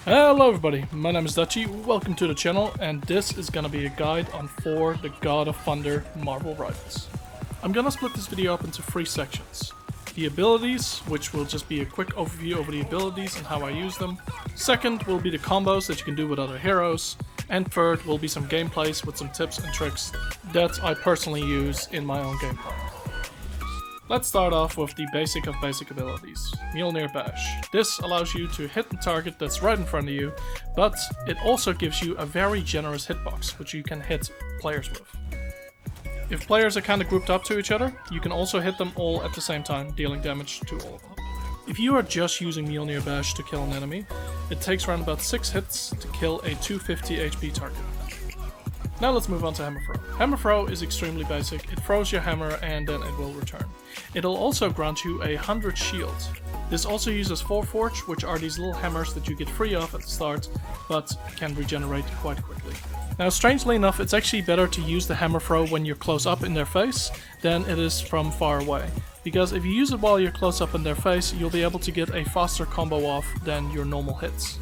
Hello everybody, my name is Dutchy, welcome to the channel, and this is gonna be a guide on Thor, the God of Thunder Marvel Rivals. I'm gonna split this video up into 3 sections. The abilities, which will just be a quick overview over the abilities and how I use them. Second will be the combos that you can do with other heroes. And third will be some gameplays with some tips and tricks that I personally use in my own gameplay. Let's start off with the basic of basic abilities, Mjolnir Bash. This allows you to hit the target that's right in front of you, but it also gives you a very generous hitbox, which you can hit players with. If players are kinda grouped up to each other, you can also hit them all at the same time, dealing damage to all of them. If you are just using Mjolnir Bash to kill an enemy, it takes around about 6 hits to kill a 250 HP target. Now let's move on to Hammer Throw. Hammer Throw is extremely basic, it throws your hammer and then it will return. It'll also grant you 100 shield. This also uses Thor Forge, which are these little hammers that you get free of at the start, but can regenerate quite quickly. Now strangely enough, it's actually better to use the Hammer Throw when you're close up in their face than it is from far away. Because if you use it while you're close up in their face, you'll be able to get a faster combo off than your normal hits.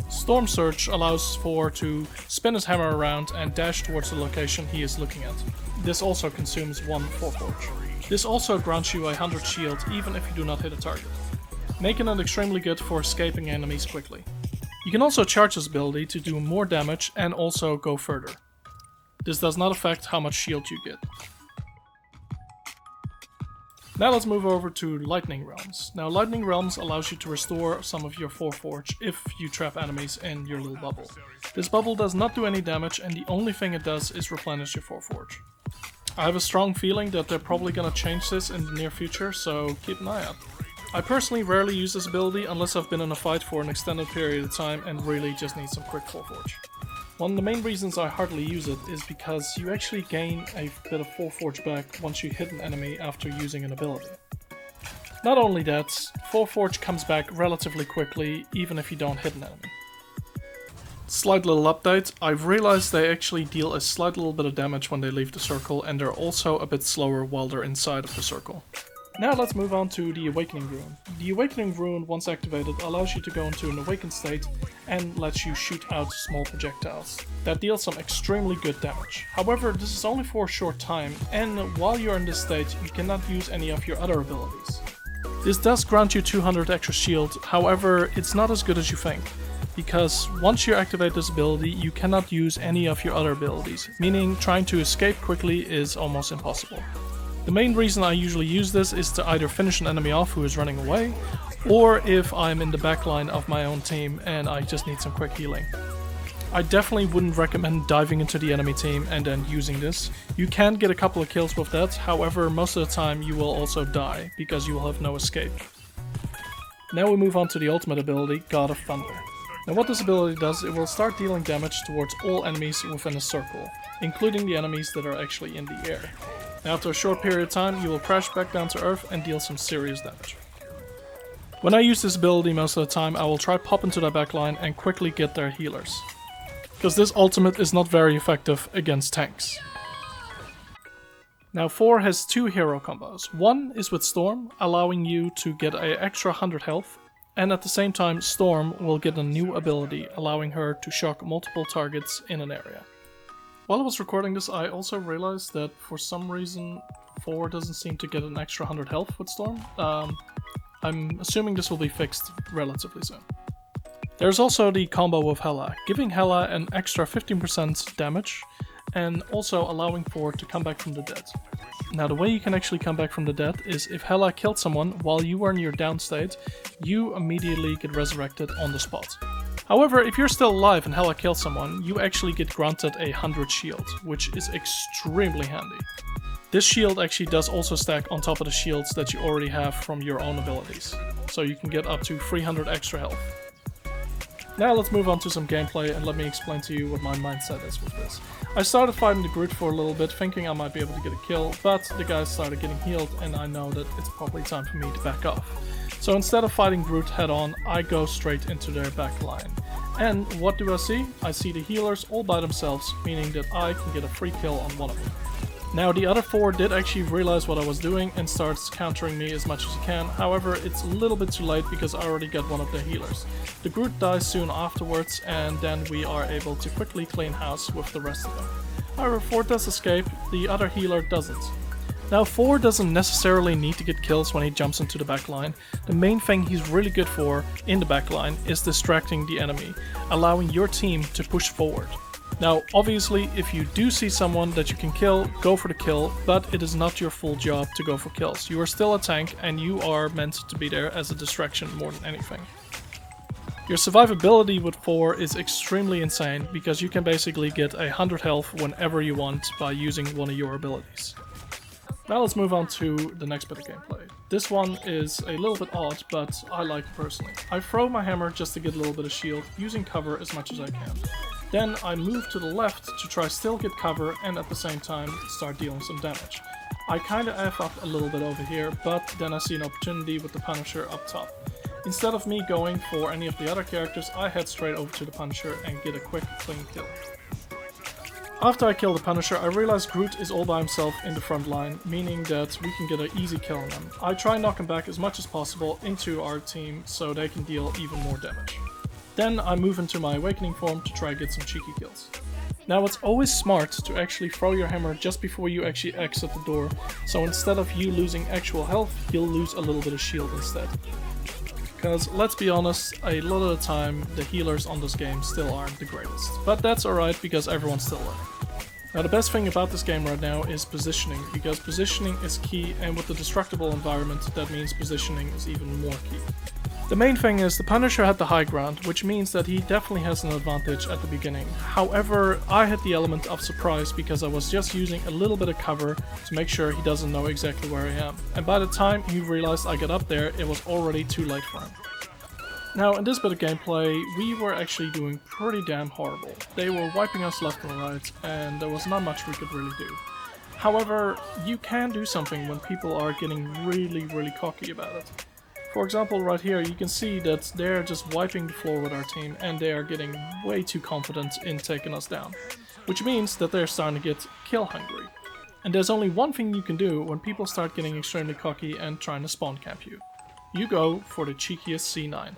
Storm Surge allows Thor to spin his hammer around and dash towards the location he is looking at. This also consumes 1 Thor Forge. This also grants you 100 shield even if you do not hit a target, making it extremely good for escaping enemies quickly. You can also charge this ability to do more damage and also go further. This does not affect how much shield you get. Now let's move over to Lightning Realms. Now Lightning Realms allows you to restore some of your Thor Forge if you trap enemies in your little bubble. This bubble does not do any damage and the only thing it does is replenish your Thor Forge. I have a strong feeling that they're probably gonna change this in the near future, so keep an eye out. I personally rarely use this ability unless I've been in a fight for an extended period of time and really just need some quick Thor Forge. One of the main reasons I hardly use it is because you actually gain a bit of Thor Forge back once you hit an enemy after using an ability. Not only that, Thor Forge comes back relatively quickly even if you don't hit an enemy. Slight little update, I've realized they actually deal a slight little bit of damage when they leave the circle and they're also a bit slower while they're inside of the circle. Now let's move on to the Awakening Rune. The Awakening Rune, once activated, allows you to go into an awakened state and lets you shoot out small projectiles. That deals some extremely good damage. However, this is only for a short time, and while you're in this state, you cannot use any of your other abilities. This does grant you 200 extra shield, however, it's not as good as you think. Because once you activate this ability, you cannot use any of your other abilities, meaning trying to escape quickly is almost impossible. The main reason I usually use this is to either finish an enemy off who is running away, or if I'm in the backline of my own team and I just need some quick healing. I definitely wouldn't recommend diving into the enemy team and then using this. You can get a couple of kills with that, however most of the time you will also die, because you will have no escape. Now we move on to the ultimate ability, God of Thunder. Now what this ability does, it will start dealing damage towards all enemies within a circle, including the enemies that are actually in the air. After a short period of time, you will crash back down to earth and deal some serious damage. When I use this ability most of the time, I will try pop into their backline and quickly get their healers, because this ultimate is not very effective against tanks. Now Thor has 2 hero combos. One is with Storm, allowing you to get an extra 100 health, and at the same time Storm will get a new ability, allowing her to shock multiple targets in an area. While I was recording this, I also realized that for some reason Thor doesn't seem to get an extra 100 health with Storm. I'm assuming this will be fixed relatively soon. There's also the combo with Hela, giving Hela an extra 15% damage and also allowing Thor to come back from the dead. Now the way you can actually come back from the dead is if Hela killed someone while you were in your down state, you immediately get resurrected on the spot. However, if you're still alive and Hela kills someone, you actually get granted 100 shield, which is extremely handy. This shield actually does also stack on top of the shields that you already have from your own abilities, so you can get up to 300 extra health. Now let's move on to some gameplay and let me explain to you what my mindset is with this. I started fighting the Groot for a little bit, thinking I might be able to get a kill, but the guys started getting healed and I know that it's probably time for me to back off. So instead of fighting Groot head on, I go straight into their back line. And what do I see? I see the healers all by themselves, meaning that I can get a free kill on one of them. Now the other 4 did actually realize what I was doing and starts countering me as much as he can. However, it's a little bit too late because I already got one of their healers. The Groot dies soon afterwards, and then we are able to quickly clean house with the rest of them. However, Thor does escape, the other healer doesn't. Now Thor doesn't necessarily need to get kills when he jumps into the backline. The main thing he's really good for in the backline is distracting the enemy, allowing your team to push forward. Now, obviously, if you do see someone that you can kill, go for the kill, but it is not your full job to go for kills. You are still a tank and you are meant to be there as a distraction more than anything. Your survivability with Thor is extremely insane because you can basically get 100 health whenever you want by using one of your abilities. Now let's move on to the next bit of gameplay. This one is a little bit odd, but I like it personally. I throw my hammer just to get a little bit of shield, using cover as much as I can. Then I move to the left to try still get cover and at the same time start dealing some damage. I kinda F up a little bit over here, but then I see an opportunity with the Punisher up top. Instead of me going for any of the other characters, I head straight over to the Punisher and get a quick clean kill. After I kill the Punisher, I realize Groot is all by himself in the front line, meaning that we can get an easy kill on him. I try and knock him back as much as possible into our team so they can deal even more damage. Then I move into my Awakening form to try and get some cheeky kills. Now it's always smart to actually throw your hammer just before you actually exit the door, so instead of you losing actual health, you'll lose a little bit of shield instead. Because let's be honest, a lot of the time the healers on this game still aren't the greatest. But that's alright because everyone's still learning. Now the best thing about this game right now is positioning, because positioning is key, and with the destructible environment that means positioning is even more key. The main thing is the Punisher had the high ground, which means that he definitely has an advantage at the beginning. However, I had the element of surprise because I was just using a little bit of cover to make sure he doesn't know exactly where I am. And by the time he realized I got up there, it was already too late for him. Now in this bit of gameplay, we were actually doing pretty damn horrible. They were wiping us left and right, and there was not much we could really do. However, you can do something when people are getting really cocky about it. For example, right here you can see that they're just wiping the floor with our team and they are getting way too confident in taking us down. Which means that they're starting to get kill hungry. And there's only one thing you can do when people start getting extremely cocky and trying to spawn camp you. You go for the cheekiest C9.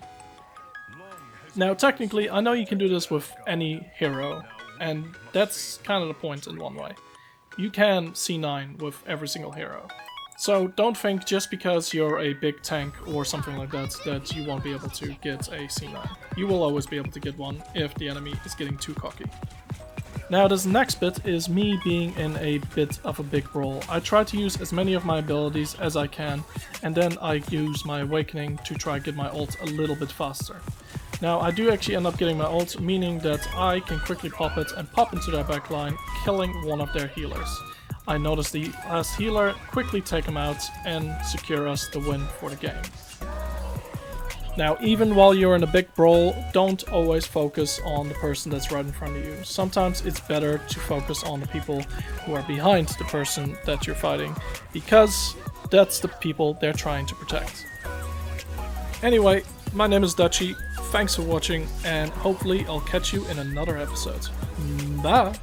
Now technically I know you can do this with any hero, and that's kind of the point in one way. You can C9 with every single hero. So don't think just because you're a big tank or something like that that you won't be able to get a C9. You will always be able to get one if the enemy is getting too cocky. Now this next bit is me being in a bit of a big brawl. I try to use as many of my abilities as I can, and then I use my Awakening to try to get my ult a little bit faster. Now I do actually end up getting my ult, meaning that I can quickly pop it and pop into their backline, killing one of their healers. I notice the last healer, quickly take him out and secure us the win for the game. Now even while you're in a big brawl, don't always focus on the person that's right in front of you. Sometimes it's better to focus on the people who are behind the person that you're fighting, because that's the people they're trying to protect. Anyway, my name is Dutchy, thanks for watching, and hopefully I'll catch you in another episode. Bye!